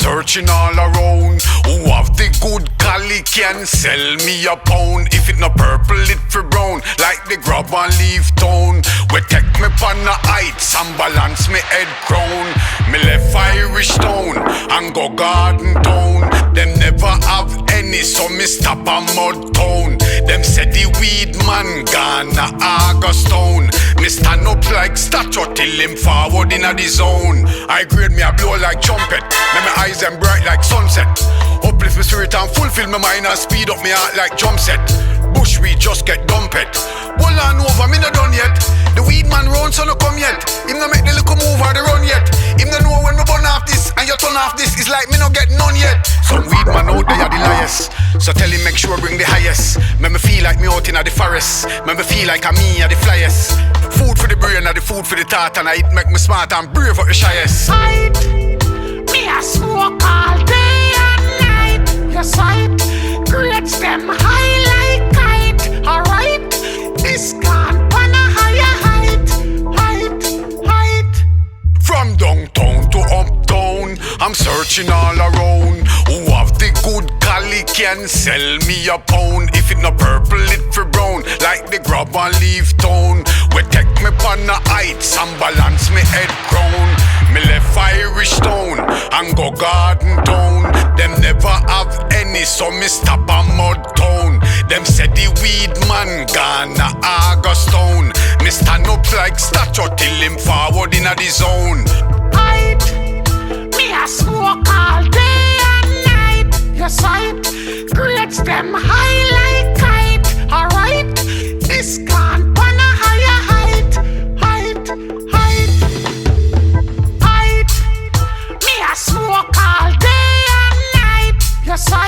searching all around. Who have the good cali can sell me a pound. If it no purple, it for brown. Like the grab and leave town. We take me pon the heights and balance me head crown. Me left Irish town and go garden town. Them never have any, so me stop a mud town. Them said the weed man gone a August town. Me stand up like statue till him forward in the zone. I grade me a blow like trumpet. Make my eyes them bright like sunset. Uplift my spirit and fulfill my mind and speed up my heart like drum set. Bush we just get dumped. Hold on over, me not done yet. The weed man round so no come yet. Him no make the little move or the run yet. Him no know when me burn off this and you turn off this. It's like me no get none yet. Some weed man out there are the liars. So tell him make sure bring the highest. Make me feel like me out in the forest. Make me feel like I'm me at the flyest. Food for the brain and the food for the thought. And I eat make me smart and brave up the shyest. Sight, me a smoke all day and night. Your sight grades them high like kite. Alright, this gone on a higher height. From downtown to uptown, I'm searching all around. Who have the good cali can sell me a pound. If it no purple, it for brown. Like the grab and leave town. We take me pon the heights and balance me head crown. Me left Irish town and go garden town. Them never have any, so me stop a mud town. Them said the weed man gone a August town. Me stand up like statue till him forward in the zone. Height, me a smoke all day and night. Your sight grades them high like kite. Alright, this gone on a higher height. Me a smoke all day and night. Your sight